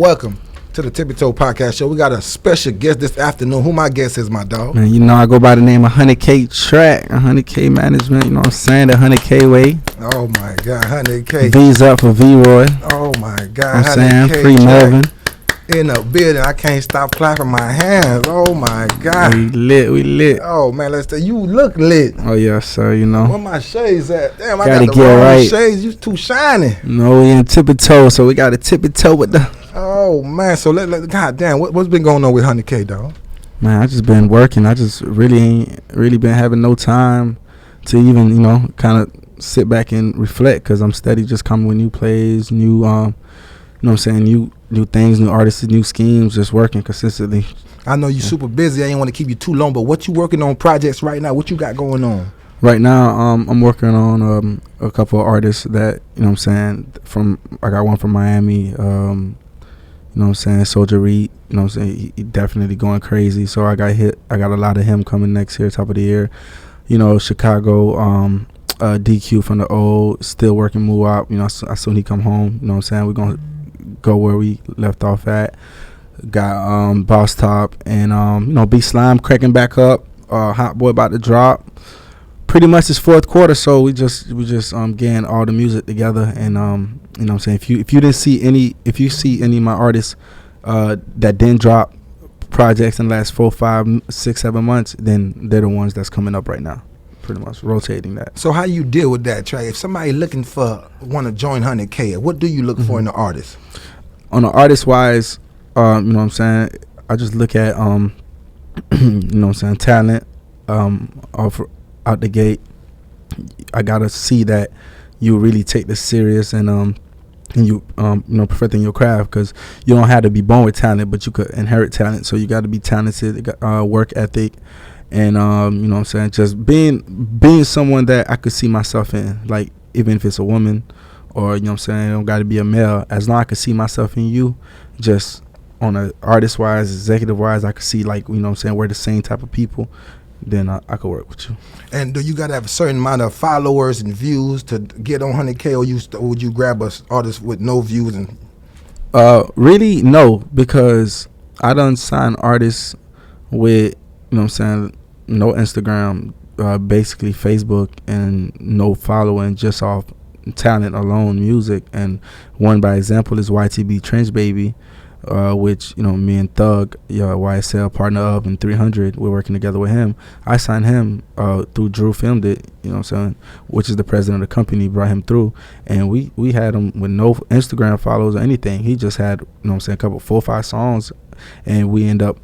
welcome to the Tippie Podcast Show. We got a special guest this afternoon. Who my guest is, my dog? Man, you know I go by the name of 100K Track, 100K Management. You know what I'm saying? The 100K way. Oh my God, 100K. V's up for V-Roy. Oh my God, you know I'm 100K saying? Free Track. Melvin. In the building, I can't stop clapping my hands. Oh my God. We lit. Oh man, let's tell you look lit. Oh yes, sir. You know. Where my shades at? Damn, I Gotta got the get wrong right. shades. You too shiny. No, we in tippy toe, so we got to tippy toe with the. Oh man, so let God damn, what's been going on with 100K, dog? Man, I just been working. I just ain't really been having no time to even kind of sit back and reflect, because I'm steady just coming with new plays, new you know what I'm saying, new things, new artists, new schemes, just working consistently. I know you're super busy. I ain't want to keep you too long, but what you working on projects right now? What you got going on? Right now, I'm working on a couple of artists that, you know what I'm saying, I got one from Miami, you know what I'm saying, Soldier Reed, you know what I'm saying, he definitely going crazy. So I got a lot of him coming next year, top of the year. You know, Chicago, DQ from the old, still working Muwop. You know, as soon he come home, you know what I'm saying, we're going to go where we left off at. Got Boss Top and YNWBSlime cracking back up. Hotboii about to drop. Pretty much it's fourth quarter, so we just getting all the music together. And you know what I'm saying, if you see any of my artists that didn't drop projects in the last 4, 5, 6, 7 months, then they're the ones that's coming up right now. Pretty much rotating that. So how you deal with that, Trey? If somebody looking want to join 100K, what do you look for in the artist? On the artist wise, you know what I'm saying, I just look at you know what I'm saying, talent out the gate. I gotta see that you really take this serious and you perfecting your craft, because you don't have to be born with talent, but you could inherit talent. So you got to be talented, work ethic, and you know what I'm saying, just being someone that I could see myself in, like even if it's a woman or you know what I'm saying, it don't got to be a male. As long as I could see myself in you, just on a artist wise, executive wise, I could see, like, you know what I'm saying, we're the same type of people, then I could work with you. And do you got to have a certain amount of followers and views to get on 100K, or would you grab an artist with no views? And really, no, because I done sign artists with, you know what I'm saying, no Instagram, basically Facebook, and no following, just off talent alone, music. And one by example is YTB Trench Baby, which, you know, me and Thug, YSL partner up in 300, we're working together with him. I signed him through DrewFilmedIt, you know what I'm saying, which is the president of the company, brought him through, and we had him with no Instagram follows or anything. He just had, you know what I'm saying, a couple 4 or 5 songs, and we end up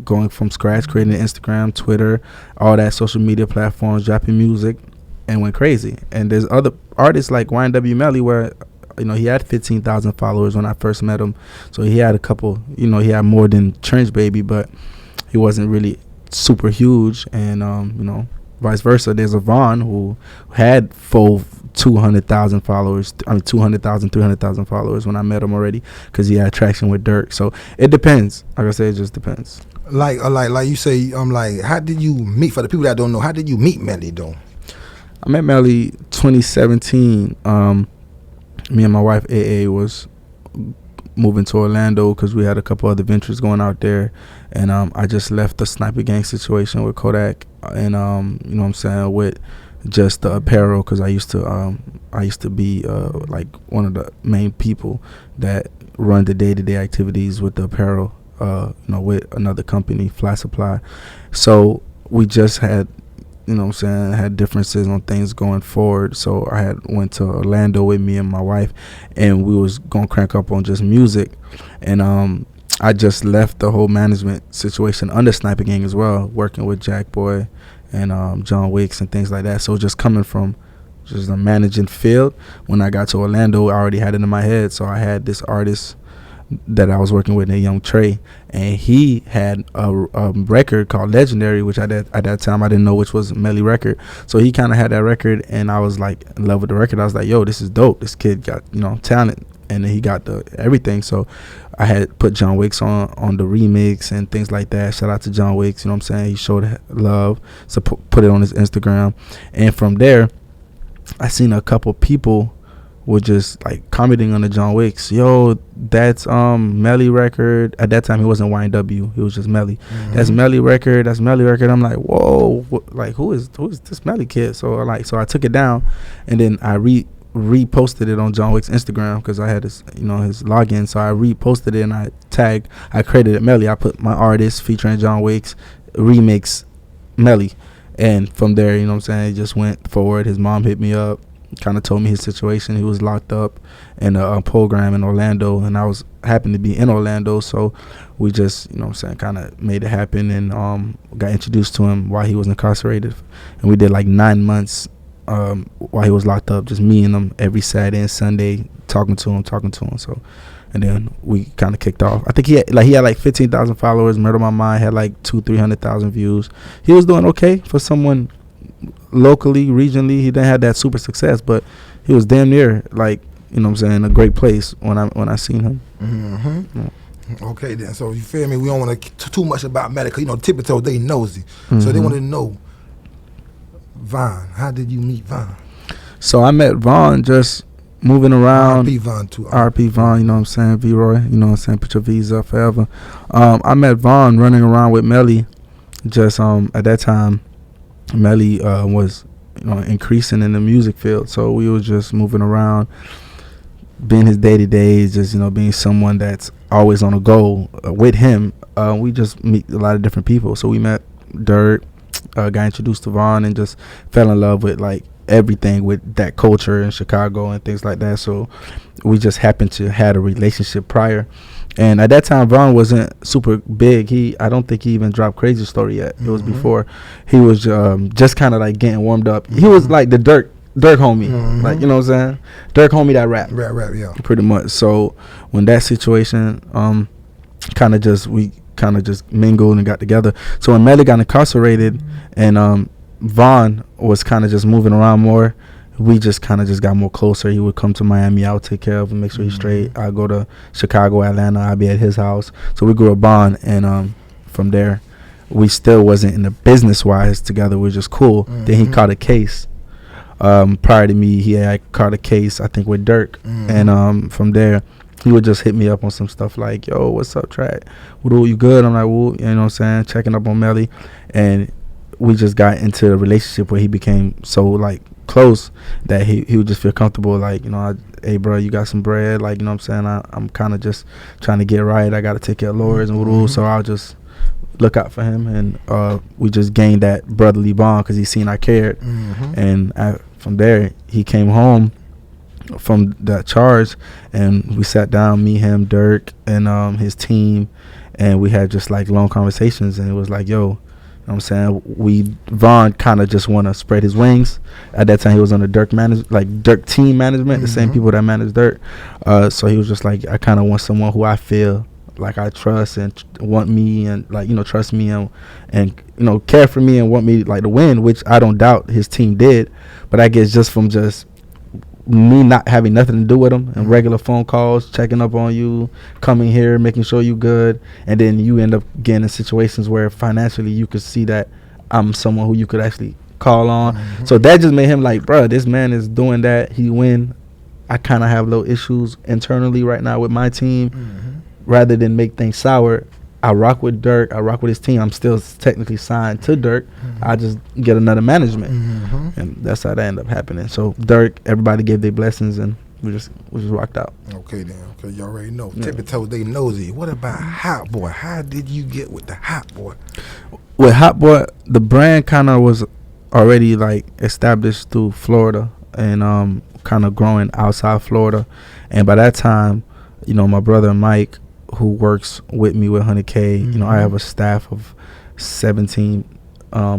going from scratch, creating Instagram, Twitter, all that social media platforms, dropping music, and went crazy. And there's other artists like Melly, where, you know, he had 15,000 followers when I first met him. So he had a couple, you know, he had more than Trench Baby, but he wasn't really super huge. And, you know, vice versa. There's a Vaughn who had 200,000 followers, 200,000, 300,000 followers when I met him already, because he had traction with Durk. So it depends. Like I say, it just depends. Like you say, how did you meet, for the people that don't know, how did you meet Melly, though? I met Melly 2017. Me and my wife AA was moving to Orlando because we had a couple other ventures going out there, and I just left the sniper gang situation with Kodak, and you know what I'm saying, with just the apparel, because I used to be like one of the main people that run the day-to-day activities with the apparel, you know, with another company, Fly Supply. So we just had, you know what I'm saying, had differences on things going forward. So I had went to Orlando with me and my wife, and we was going to crank up on just music. And I just left the whole management situation under Sniper Gang as well, working with Jackboy and John Wicks and things like that. So just coming from just a managing field, when I got to Orlando, I already had it in my head. So I had this artist that I was working with, named Young Trey, and he had a record called Legendary, which at that time I didn't know which was Melly record. So he kind of had that record, and I was like in love with the record. I was like, yo, this is dope. This kid got, you know, talent, and he got the everything. So I had put John Wicks on the remix and things like that. Shout out to John Wicks, you know what I'm saying? He showed love, so put it on his Instagram, and from there I seen a couple people were just like commenting on the John Wicks. Yo, that's Melly record. At that time he wasn't YNW, he was just Melly. That's Melly record. That's Melly record. I'm like, whoa, like who is this Melly kid? So I took it down, and then I reposted it on John Wick's Instagram because I had his his login. So I reposted it and I credited Melly. I put my artist featuring John Wick's remix Melly, and from there, you know what I'm saying, it just went forward. His mom hit me up, kind of told me his situation. He was locked up in a program in Orlando, and I was happened to be in Orlando, so we just, you know what I'm saying, kind of made it happen, and got introduced to him while he was incarcerated, and we did like 9 months while he was locked up, just me and him every Saturday and Sunday, talking to him. So, and then we kind of kicked off. I think he had like 15,000 followers. Murder My Mind had like 200,000-300,000 views. He was doing okay for someone locally, regionally. He didn't have that super success, but he was damn near, like, you know what I'm saying, a great place when I seen him. Yeah. Okay then, so you feel me? We don't want to too much about Melly, because Tippie told they nosy, so they want to know Von. How did you meet Von? So I met Von just moving around. RP Von too. RP Von, you know what I'm saying, V-Roy, you know what I'm saying, put your V's up forever. I met Von running around with Melly. Just at that time, Melly was increasing in the music field, so we was just moving around, being his day-to-day, just being someone that's always on a go with him. We just meet a lot of different people, so we met Durk, got introduced to Von, and just fell in love with like everything with that culture in Chicago and things like that. So we just happened to had a relationship prior, and at that time Von wasn't super big. I don't think he even dropped Crazy Story yet. It was before. He was just kind of like getting warmed up. He was like the Durk homie, like, you know what I'm saying, Durk homie that rap, yeah, pretty much. So when that situation we kind of just mingled and got together. So when Melly got incarcerated and Von was kind of just moving around more, we just kind of just got more closer. He would come to Miami, I would take care of him, make sure he's straight. I'd go to Chicago, Atlanta, I'd be at his house. So we grew a bond, and from there we still wasn't in the business wise together, we were just cool. Then he caught a case. Prior to me, he had caught a case, I think, with Durk, and from there he would just hit me up on some stuff like, yo, what's up, Track? You good? I'm like, well, you know what I'm saying, checking up on Melly. And we just got into a relationship where he became so like close that he would just feel comfortable, like, hey bro, you got some bread, like, you know what I'm saying, I'm kind of just trying to get right, I got to take care of lawyers and so I'll just look out for him. And we just gained that brotherly bond because he seen I cared. And from there he came home from that charge, and we sat down, me, him, Durk, and his team, and we had just like long conversations, and it was like, yo, you know what I'm saying, Von kind of just want to spread his wings. At that time he was on the Durk team management, the same people that managed Durk. So he was just like, I kind of want someone who I feel like I trust and want me, and like, trust me, and care for me and want me like to win, which I don't doubt his team did. But I guess just from just me not having nothing to do with him and regular phone calls, checking up on you, coming here, making sure you good, and then you end up getting in situations where financially you could see that I'm someone who you could actually call on. So that just made him like, bruh, this man is doing that, he win. I kind of have little issues internally right now with my team. Rather than make things sour, I rock with Durk, I rock with his team. I'm still technically signed to Durk. I just get another management, and that's how that ended up happening. So Durk, everybody gave their blessings, and we just rocked out. Okay then, okay, you already know. Tippie told they nosy. What about Hotboii? How did you get with the Hotboii? With Hotboii, the brand kind of was already like established through Florida and kind of growing outside Florida, and by that time, my brother Mike, who works with me with 100K, I have a staff of 17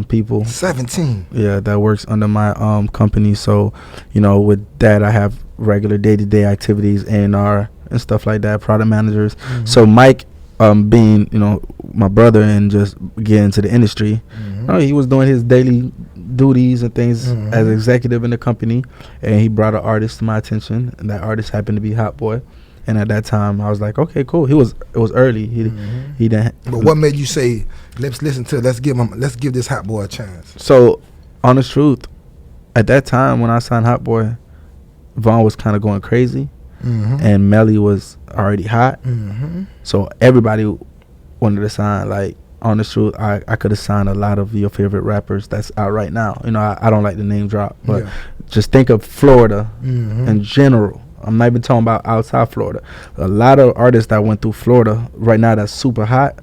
people. 17? Yeah, that works under my company. So, with that, I have regular day-to-day activities, A&R and stuff like that, product managers. So Mike, being, my brother and just getting into the industry, he was doing his daily duties and things as executive in the company, and he brought an artist to my attention, and that artist happened to be Hotboii. And at that time, I was like, okay, cool. It was early. He didn't. But what made you say, let's listen to, let's give this Hotboii a chance? So, honest truth, at that time when I signed Hotboii, Vaughn was kind of going crazy, and Melly was already hot. So everybody wanted to sign. Like, on the truth, I could have signed a lot of your favorite rappers that's out right now. You know, I don't like the name drop, but just think of Florida in general. I'm not even talking about outside Florida. A lot of artists that went through Florida right now that's super hot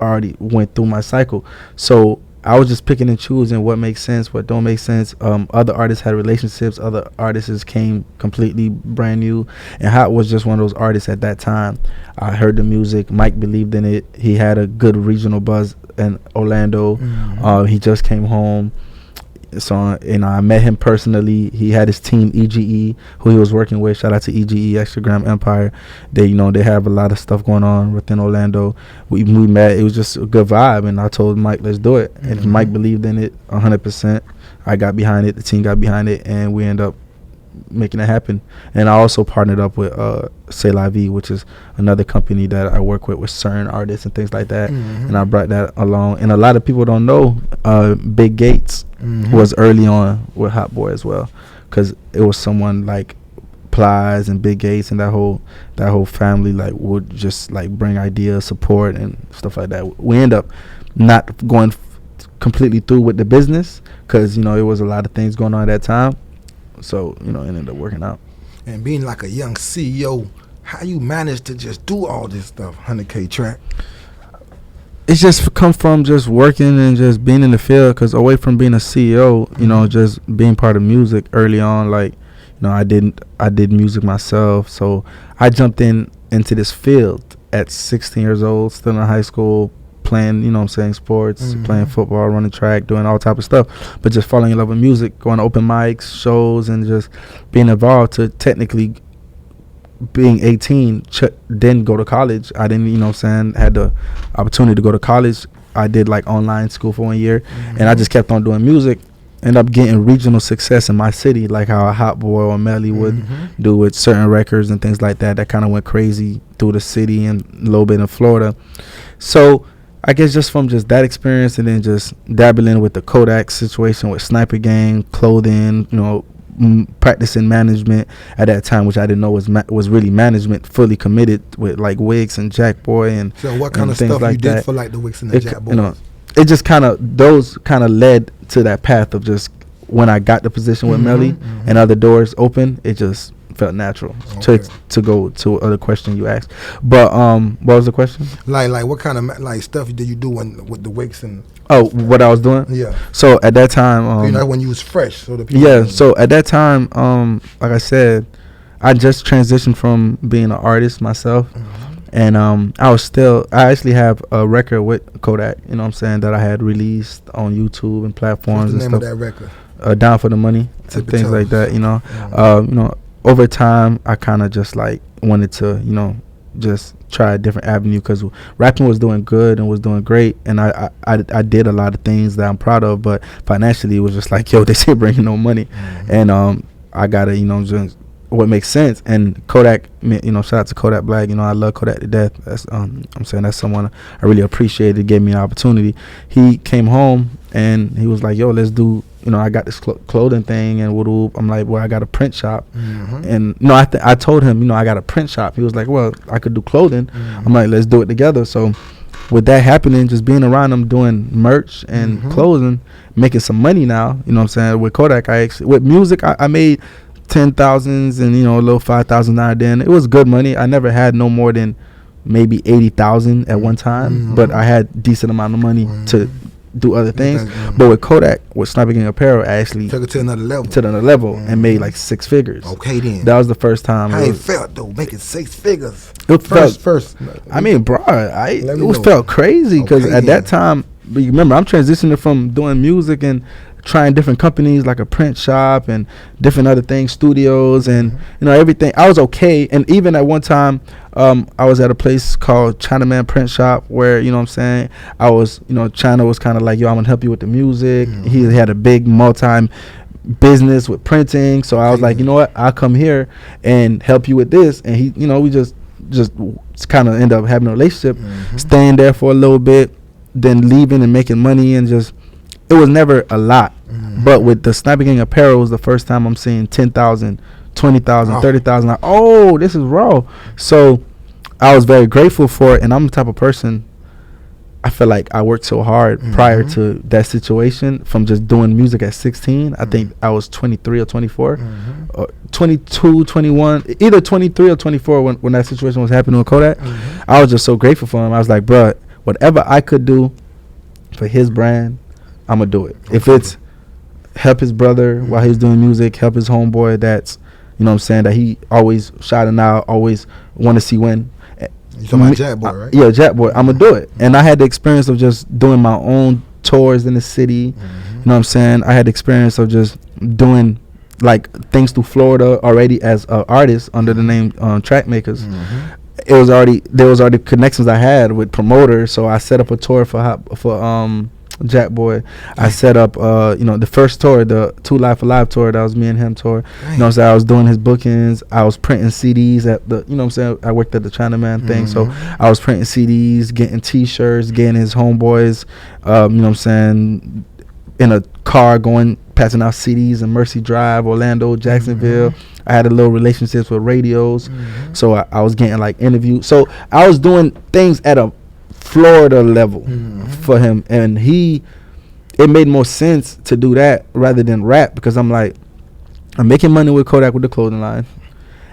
already went through my cycle. So I was just picking and choosing what makes sense, what don't make sense. Other artists had relationships. Other artists came completely brand new. And Hot was just one of those artists at that time. I heard the music. Mike believed in it. He had a good regional buzz in Orlando. He just came home. So, you know, I met him personally. He had his team EGE, who he was working with. Shout out to EGE, Extragram Empire. They, you know, they have a lot of stuff going on within Orlando. We met. It was just a good vibe, and I told Mike, let's do it. And Mike believed in it 100%. I got behind it. The team got behind it, and we ended up making it happen. And I also partnered up with C'est La Vie, which is another company that I work with certain artists and things like that. And I brought that along. And a lot of people don't know Big Gates was early on with Hotboii as well, because it was someone like Plies and Big Gates and that whole family like would just like bring ideas, support and stuff like that. We end up not going completely through with the business because, you know, it was a lot of things going on at that time. So, you know, it ended up working out. And being like a young CEO, how you managed to just do all this stuff, 100K track? It's just come from just working and just being in the field, because away from being a CEO, you know, just being part of music early on, like, you know, I did music myself. So I jumped into this field at 16 years old, still in high school, playing, you know what I'm saying, sports, playing football, running track, doing all type of stuff, but just falling in love with music, going to open mics, shows, and just being involved to technically being 18, didn't go to college. I didn't, you know what I'm saying, had the opportunity to go to college. I did like online school for 1 year, and I just kept on doing music. End up getting regional success in my city, like how a Hotboii or Melly would do with certain records and things like that. That kind of went crazy through the city and a little bit in Florida. So I guess just from just that experience, and then just dabbling with the Kodak situation with Sniper Gang, clothing, you know, practicing management at that time, which I didn't know was really management, fully committed with like Wigs and Jackboy and so what kind of stuff like you did for like the Wigs and the Jackboy? You know, it just kind of, those kind of led to that path of just when I got the position with Melly and other doors open, it just felt natural to go to other question you asked. But what was the question? Like what kind of like stuff did you do with the Wigs and? Oh, what I was doing? Yeah. So at that time, you know, when you was fresh, so the people. Yeah. So at that time, like I said, I just transitioned from being an artist myself, and I actually have a record with Kodak. You know what I'm saying, that I had released on YouTube and platforms. What's the and name stuff. of that record? Down for the Money, and things like that. You know, you know, over time, I kind of just like wanted to, you know, just try a different avenue, because rapping was doing good and was doing great, and I did a lot of things that I'm proud of, but financially it was just like, yo, this ain't bringing no money, and I gotta, you know, just what makes sense. And Kodak, you know, shout out to Kodak Black, you know, I love Kodak to death. That's I'm saying that's someone I really appreciated, gave me an opportunity. He came home and he was like, yo, let's do, you know, I got this clothing thing, and I'm like, well, I got a print shop, and no, I told him, you know, I got a print shop. He was like, well, I could do clothing. I'm like, let's do it together. So with that happening, just being around them, doing merch and clothing, making some money now, you know what I'm saying. With Kodak, with music, I made 10,000s and, you know, a little 5,000 now and then. It was good money. I never had no more than maybe 80,000 at one time, but I had decent amount of money to do other things. But with Kodak, with Sniper Gang Apparel, I actually took it to another level. And made like 6 figures. Okay, then that was the first time. How it felt though, making 6 figures? It first. I mean, bro, it felt crazy, because at that time, but you remember, I'm transitioning from doing music and trying different companies like a print shop and different other things, studios, and you know, everything. I was okay. And even at one time, I was at a place called Chinaman Print Shop, where, you know what I'm saying, I was, you know, China was kind of like, yo, I'm gonna help you with the music. He had a big business with printing, so I was like, you know what, I'll come here and help you with this. And he, you know, we just kind of end up having a relationship, staying there for a little bit, then leaving and making money, and just, it was never a lot. But with the Sniper Gang Apparel, was the first time I'm seeing 10,000, $20,000, $30,000. Like, oh, this is raw. So I was very grateful for it, and I'm the type of person. I feel like I worked so hard prior to that situation from just doing music at 16. I think I was 23 or 24, or 22, 21, either 23 or 24 when that situation was happening with Kodak. I was just so grateful for him. I was like, bruh, whatever I could do for his brand, I'm going to do it. If it's help his brother while he's doing music, help his homeboy that's, you know what I'm saying, that he always shouting out, always want to see win. You talking about Jackboy, right? Yeah, Jackboy. I'm going to do it. And I had the experience of just doing my own tours in the city. You know what I'm saying? I had the experience of just doing like things through Florida already as an artist under the name Track Makers. There was already connections I had with promoters, so I set up a tour for Jackboy. I set up the first tour, the 2 Life Alive tour, that was me and him tour. You know what I'm saying? I was doing his bookings. I was printing CDs at the, you know what I'm saying? I worked at the Chinaman thing, so I was printing CDs, getting T-shirts, getting his homeboys, you know what I'm saying, in a car going, passing out CDs in Mercy Drive, Orlando, Jacksonville. I had a little relationships with radios, so I was getting like interviews. So I was doing things at a Florida level for him, and it made more sense to do that rather than rap, because I'm like, I'm making money with Kodak with the clothing line,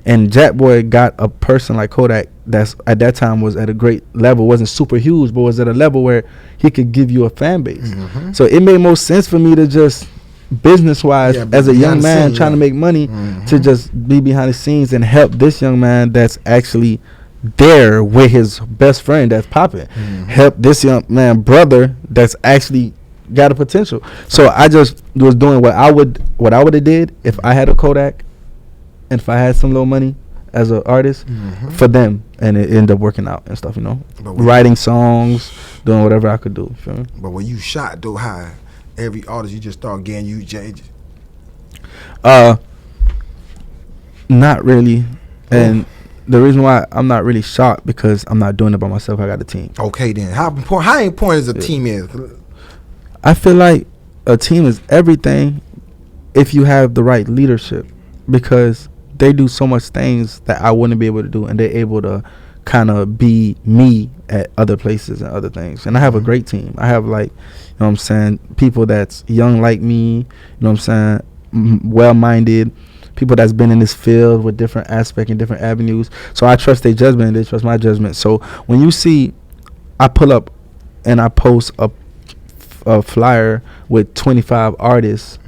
and Jackboy got a person like Kodak that's at that time was at a great level, wasn't super huge, but was at a level where he could give you a fan base. So it made more sense for me to just business wise, as a young man trying to make money, to just be behind the scenes and help this young man that's actually there with his best friend that's popping, help this young man brother that's actually got a potential. So I just was doing what I would have did if I had a Kodak and if I had some little money as an artist for them, and it ended up working out and stuff, you know, writing songs, doing whatever I could do. Feel me? But when you shot though, how every artist you just start getting you changes? Not really, and the reason why I'm not really shocked because I'm not doing it by myself. I got a team. Okay, then how important is a team is? I feel like a team is everything if you have the right leadership, because they do so much things that I wouldn't be able to do, and they're able to kind of be me at other places and other things. And I have a great team. I have, like, you know what I'm saying, people that's young like me, you know what I'm saying, well-minded, people that's been in this field with different aspects and different avenues. So I trust their judgment, and they trust my judgment. So when you see I pull up and I post a flyer with 25 artists,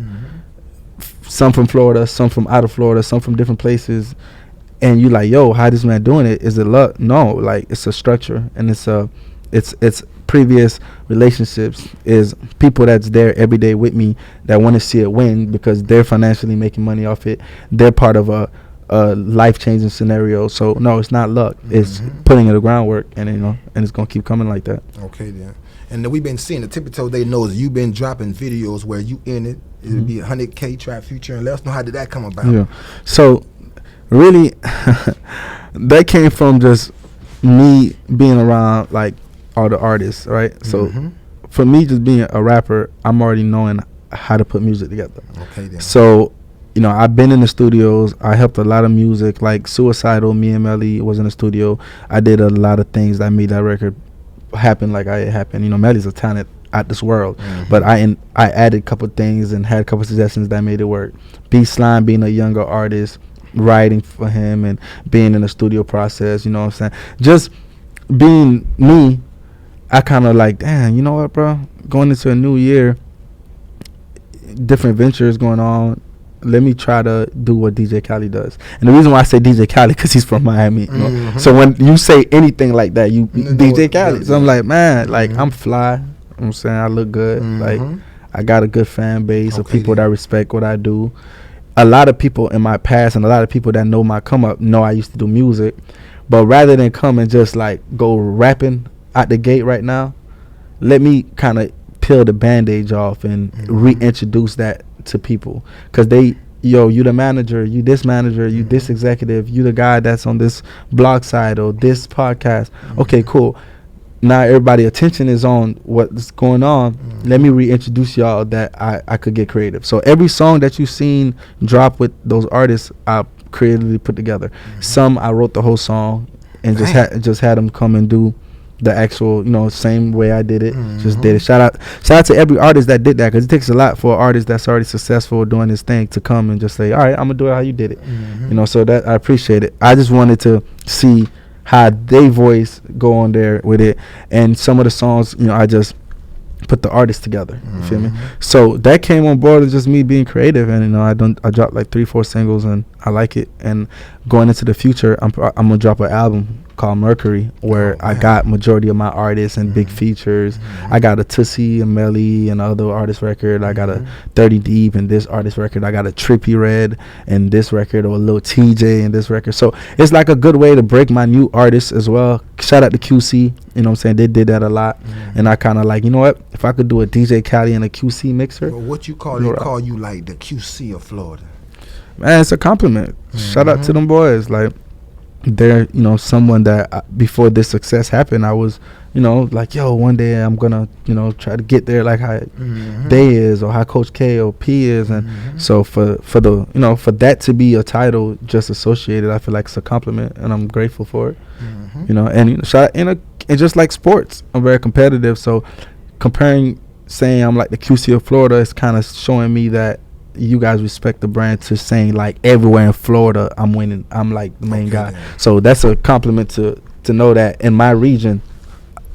some from Florida, some from out of Florida, some from different places, and you like, yo, how this man doing it? Is it luck? No, like, it's a structure, and it's previous relationships, is people that's there every day with me that want to see it win because they're financially making money off it. They're part of a life-changing scenario. So no, it's not luck. It's putting in the groundwork, and and it's gonna keep coming like that. Okay, then. And then we've been seeing the Tippie told they knows you've been dropping videos where you in it. It'd be 100K trap future, and let us know, how did that come about? Yeah. So really, that came from just me being around like all the artists, right? So for me, just being a rapper, I'm already knowing how to put music together. Okay, then. So, I've been in the studios. I helped a lot of music, like Suicidal. Me and Melly was in the studio. I did a lot of things that made that record happen like it happened. Melly's a talent out this world, but I added a couple things and had a couple suggestions that made it work. YNWBSlime being a younger artist, writing for him and being in the studio process, you know what I'm saying? Just being me, I kind of like, damn, you know what, bro? Going into a new year, different ventures going on. Let me try to do what DJ Khaled does. And the reason why I say DJ Khaled, because he's from Miami. So when you say anything like that, you DJ Khaled. So I'm like, man, like, I'm fly. You know what I'm saying? I look good. Like, I got a good fan base of people that respect what I do. A lot of people in my past and a lot of people that know my come up know I used to do music. But rather than come and just like go rapping out the gate right now, let me kind of peel the bandage off and reintroduce that to people, because you the manager, you this manager, you this executive, you the guy that's on this blog side or this podcast. Okay, cool. Now everybody attention is on what's going on. Let me reintroduce y'all that I could get creative. So every song that you've seen drop with those artists, I creatively put together. Some I wrote the whole song and just had them come and do the actual, same way I did it. Just did it. Shout out to every artist that did that, because it takes a lot for an artist that's already successful doing his thing to come and just say, all right, I'm gonna do it how you did it. So that I appreciate it. I just wanted to see how they voice go on there with it, and some of the songs, I just put the artists together. You feel me? So that came on board with just me being creative, and I dropped like 3-4 singles, and I like it. And going into the future, I'm gonna drop an album called Mercury, where I got majority of my artists and big features. I got a Tussie and Melly and other artist record. I got a 30 Deep and this artist record. I got a Tippie Red and this record, or a little TJ and this record. So it's like a good way to break my new artists as well. Shout out to QC, they did that a lot. And I kind of like, you know what, if I could do a DJ Khaled and a QC mixer. Well, what you call they call you like the QC of Florida? Man, it's a compliment. Shout out to them boys. Like, they're someone that before this success happened, I was like, yo, one day I'm gonna try to get there like how they is, or how Coach K or P is. And so for the for that to be a title just associated, I feel like it's a compliment, and I'm grateful for it. And shout and just like sports, I'm very competitive, so saying I'm like the QC of Florida is kind of showing me that you guys respect the brand, to saying like everywhere in Florida I'm winning, I'm like the main guy. So that's a compliment to know that in my region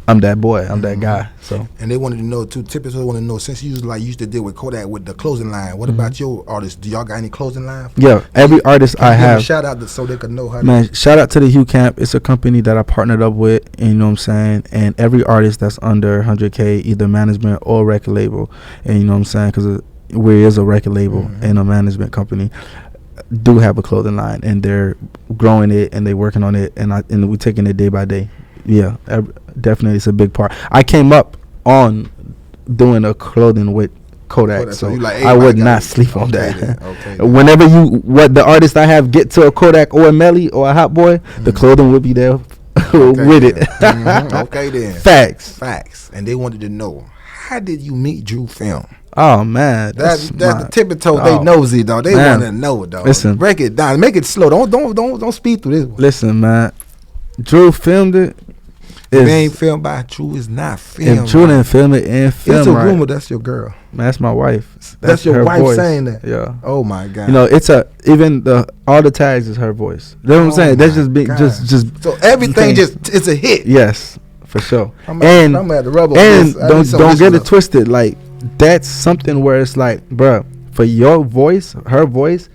I'm that boy, I'm that guy. So, and they wanted to know too, typically want to know, since you used to deal with Kodak with the clothing line, what about your artists? Do y'all got any clothing line? Yeah, every artist I have. Shout out so they could know how. Man, shout out to the Hugh Camp. It's a company that I partnered up with, and you know what I'm saying. And every artist that's under 100K, either management or record label, and you know what I'm saying, because we is a record label and a management company, do have a clothing line, and they're growing it and they working on it, and we're taking it day by day. Yeah, definitely, it's a big part. I came up on doing a clothing with Kodak, so like, I would not sleep on that. Whenever what the artist I have get to a Kodak or a Melly or a Hotboii, the clothing will be there with it. Okay then. Facts. And they wanted to know, how did you meet Drew Film? Oh man, that's the tippy toe. They nosy though. They want to know though. Listen, break it down. Make it slow. Don't speed through this one. Listen, man. Drew filmed it. If it ain't filmed by Drew, it's not filmed. If Drew didn't film it and film it's a rumor that's your girl. Man, that's my wife. That's your wife voice. saying that. Yeah. Oh my God. It's all the tags is her voice. You know what I'm saying? That's just big. Just so everything it's a hit. Yes, for sure. I'm at the rubber. And don't get it twisted. Like, that's something where it's like, bruh, for your voice, her voice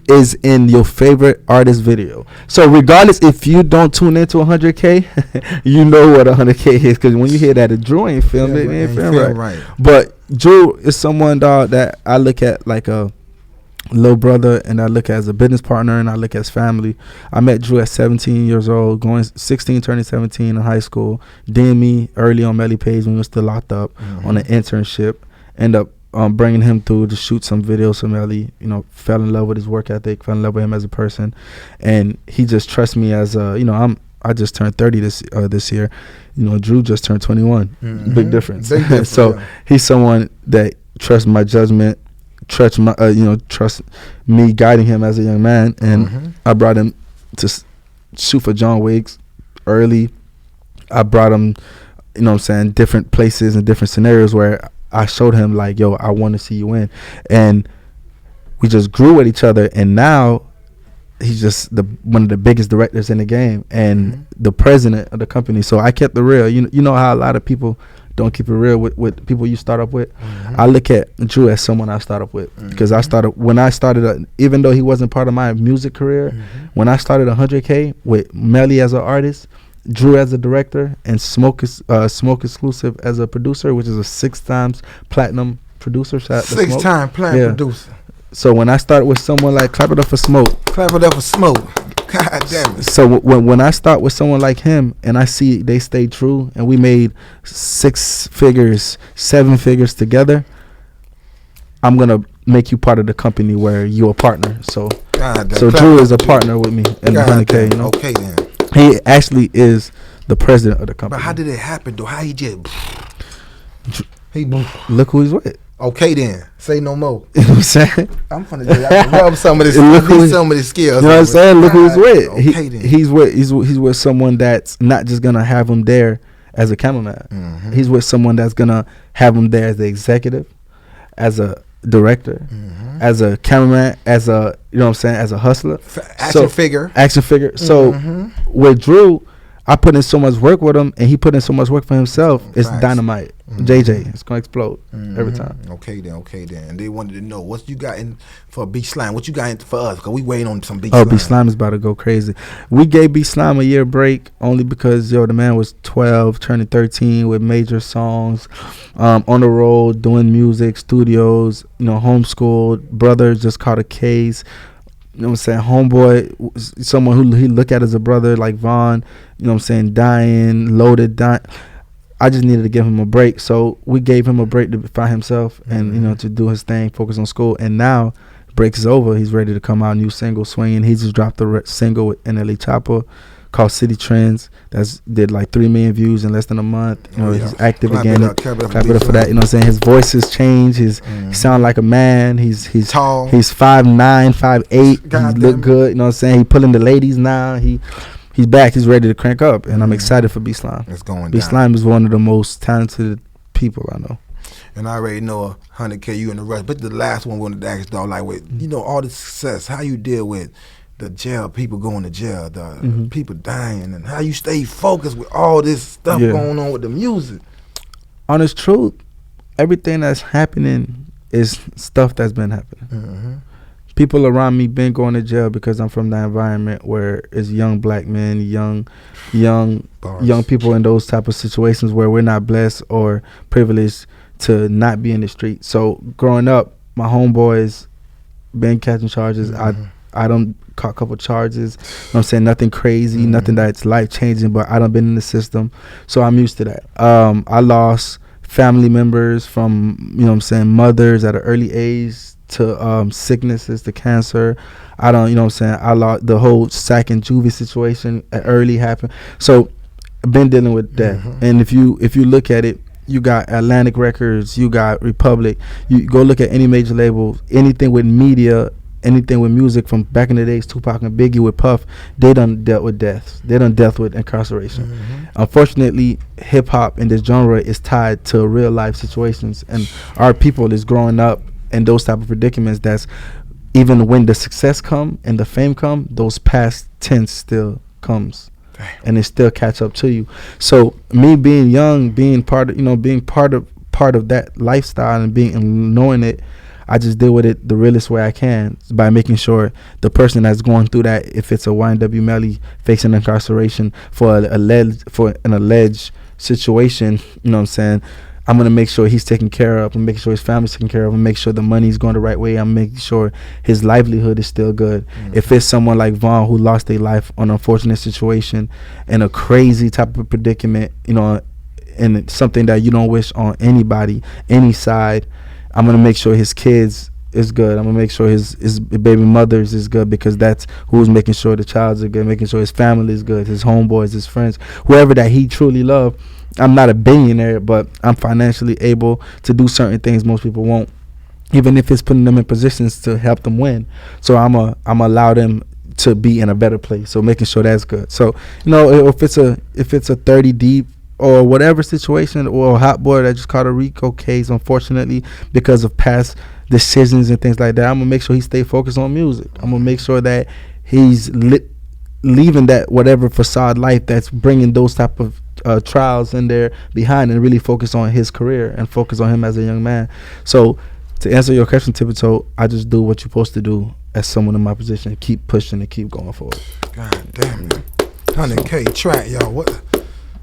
is in your favorite artist video. So regardless if you don't tune into 100K, you know what 100K is, because when you hear that Drew ain't filmed it, ain't filmed right. But Drew is someone, dog, that I look at like a little brother, and I look at as a business partner, and I look at as family. I met Drew at 17 years old, going 16, turning 17 in high school. DM me early on Melly page when we were still locked up on an internship. End up bringing him through to shoot some videos for Melly. Fell in love with his work ethic, fell in love with him as a person, and he just trusts me as a, I just turned 30 this year. Drew just turned 21. Big difference. So he's someone that trusts my judgment, trust me guiding him as a young man, and I brought him to shoot for John Wiggs early. I brought him, different places and different scenarios where I showed him like, yo, I want to see you win, and we just grew with each other. And now he's just one of the biggest directors in the game and the president of the company. So I kept it real. You know how a lot of people don't keep it real with people you start up with. I look at Drew as someone I start up with, because when I started, even though he wasn't part of my music career, when I started 100K with Melly as an artist, Drew as a director, and Smoke Exclusive as a producer, which is a 6x platinum producer. 6-time platinum producer. So when I started with someone like, clap it up for Smoke. Clap it up for Smoke. God damn it. So when I start with someone like him, and I see they stay true, and we made 6 figures, 7 figures together, I'm gonna make you part of the company where you're a partner. So Drew is a partner with me in the 100K. Okay then. He actually is the president of the company. But how did it happen though? How he just look who he's with. Okay then, say no more. You know what I'm saying? I'm gonna rub some of this, some of the skills. You know what I'm saying? Look who he's with. Okay then. He's with someone that's not just gonna have him there as a cameraman. Mm-hmm. He's with someone that's gonna have him there as the executive, as a director, mm-hmm. as a cameraman, as a, you know what I'm saying, as a hustler, action figure. So mm-hmm. with Drew, I put in so much work with him, and he put in so much work for himself. It's dynamite. Mm-hmm. JJ, it's gonna explode every time. Okay then. And they wanted to know what you got in for B-Slime. What you got in for us? Cause we waiting on some B-Slime. Oh, B-Slime is about to go crazy. We gave B-Slime a year break only because the man was 12, turning 13 with major songs, on the road doing music, studios, homeschooled. Brother just caught a case. You know what I'm saying? Homeboy, someone who he look at as a brother, like Vaughn, you know what I'm saying, dying, loaded, dying. I just needed to give him a break. So we gave him a break to find himself and, to do his thing, focus on school. And now, break is over. He's ready to come out, new single, Swinging. He just dropped a single with NLE Chopper called City Trends. That's did like 3 million views in less than a month. He's active again. Clap it up for that. You know what I'm saying? His voice has changed. He sound like a man. He's tall. He's 5'9", 5'8". He look good. You know what I'm saying? He pulling the ladies now. He's back. He's ready to crank up, and I'm excited for B-Slime. It's going down. B-Slime is one of the most talented people I know. And I already know 100K you in the rush. But the last one we wanted to ask, dog, like with all the success, how you deal with the jail, people going to jail, the people dying, and how you stay focused with all this stuff going on with the music. Honest truth, everything that's happening is stuff that's been happening. Mm-hmm. People around me been going to jail because I'm from that environment where it's young black men, young people in those type of situations where we're not blessed or privileged to not be in the street. So growing up, my homeboys been catching charges. I don't caught a couple charges. You know what I'm saying? Nothing crazy, nothing that's life changing, but I done been in the system. So I'm used to that. I lost family members from, mothers at an early age to sicknesses, to cancer. I lost the whole Sac and Juvie situation early happened. So I've been dealing with that. And if you look at it, you got Atlantic Records, you got Republic. You go look at any major label, anything with media, anything with music from back in the days, Tupac and Biggie with Puff, they done dealt with deaths. They done dealt with incarceration. Unfortunately, hip hop in this genre is tied to real life situations, and our people is growing up in those type of predicaments. That's even when the success come and the fame come, those past tense still comes. Damn. And it still catch up to you. So me being young, being part of that lifestyle and knowing it, I just deal with it the realest way I can by making sure the person that's going through that, if it's a YNW Melly facing incarceration for an alleged situation, you know what I'm saying, I'm going to make sure he's taken care of and make sure his family's taken care of and make sure the money's going the right way. I'm making sure his livelihood is still good. If it's someone like Vaughn who lost their life on an unfortunate situation in a crazy type of predicament, and it's something that you don't wish on anybody, any side, I'm going to make sure his kids is good. I'm going to make sure his baby mothers is good, because that's who's making sure the child's are good, making sure his family is good, his homeboys, his friends, whoever that he truly loved. I'm not a billionaire, but I'm financially able to do certain things most people won't, even if it's putting them in positions to help them win. So I'm allow them to be in a better place. So making sure that's good. So if it's a 30 deep or whatever situation, or a Hotboii that just caught a RICO case, unfortunately, because of past decisions and things like that, I'm gonna make sure he stay focused on music. I'm gonna make sure that he's leaving that whatever facade life that's bringing those type of trials in there behind, and really focus on his career and focus on him as a young man. So to answer your question, Tippie, I just do what you're supposed to do as someone in my position. Keep pushing and keep going forward. God damn it. 100K track, y'all. What?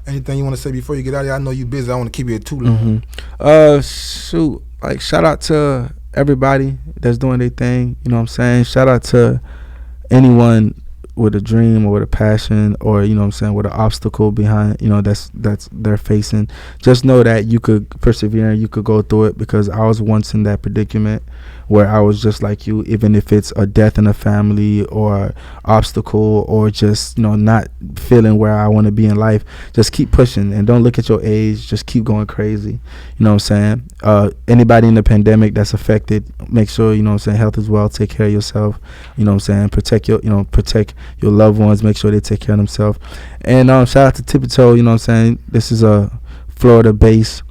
Anything you want to say before you get out of here? I know you busy. I want to keep you too long. Shout out to everybody that's doing their thing. You know what I'm saying? Shout out to anyone with a dream or with a passion, or with an obstacle behind that's they're facing. Just know that you could persevere and you could go through it, because I was once in that predicament where I was just like you, even if it's a death in a family or obstacle or just, you know, not feeling where I want to be in life, just keep pushing and don't look at your age. Just keep going crazy. You know what I'm saying? Anybody in the pandemic that's affected, make sure, you know what I'm saying, health is well, take care of yourself. You know what I'm saying? Protect your loved ones, make sure they take care of themselves. And shout out to Tippie, you know what I'm saying? This is a Florida-based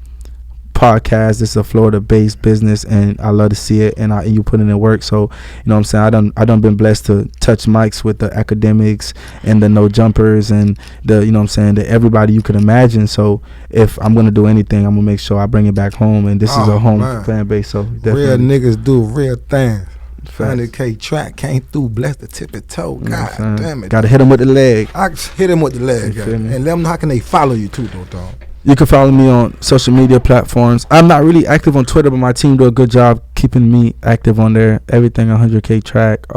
podcast. This is a Florida-based business, and I love to see it, and you put in work. So, you know what I'm saying, I done been blessed to touch mics with the academics and the no jumpers and the, you know what I'm saying, the everybody you could imagine. So if I'm gonna do anything, I'm gonna make sure I bring it back home, and this is a home fan base. So definitely. Real niggas do real things. 100K track came through, bless the tippy toe. God damn it. Gotta hit him with the leg. I hit him with the leg, and let them know how can they follow you too, though, dog. You can follow me on social media platforms. I'm not really active on Twitter, but my team do a good job keeping me active on there. Everything 100K track.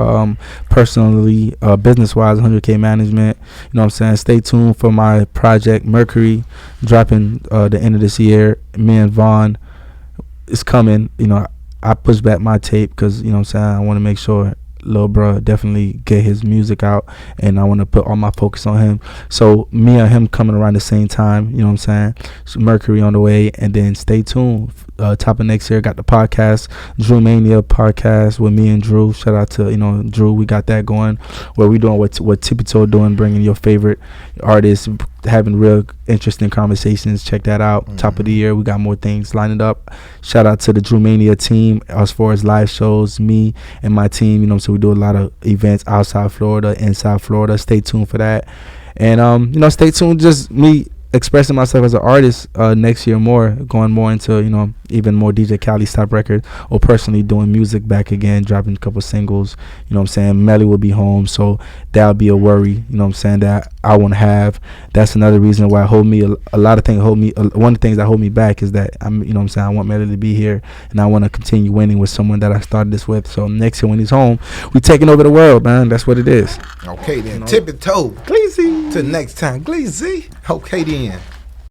Personally, business-wise, 100K management. You know what I'm saying? Stay tuned for my project, Mercury, dropping the end of this year. Me and Vaughn is coming. You know, I pushed back my tape because, you know what I'm saying, I want to make sure Lil Bruh definitely get his music out, and I want to put all my focus on him. So me and him coming around the same time, you know what I'm saying? So Mercury on the way, and then stay tuned. Top of next year, got the podcast, Drew Mania podcast with me and Drew. Shout out to, you know, Drew. We got that going where we doing what Tippie doing, bringing your favorite artists, having real interesting conversations. Check that out. Top of the year, we got more things lining up. Shout out to the Drew Mania team as far as live shows, me and my team, you know, so we do a lot of events outside Florida, inside Florida. Stay tuned for that. And you know, stay tuned, just me expressing myself as an artist next year more, going more into, you know, even more DJ Khaled type record, or personally doing music back again, dropping a couple singles. You know what I'm saying? Melly will be home, so that'll be a worry, you know what I'm saying, that I won't have. That's another reason why a lot of things hold me, one of the things that hold me back is that you know what I'm saying, I want Melly to be here, and I want to continue winning with someone that I started this with. So next year when he's home, we taking over the world, man. That's what it is. Okay then, you know? Tippy toe. Gleezy. Till next time, Gleezy. Okay then.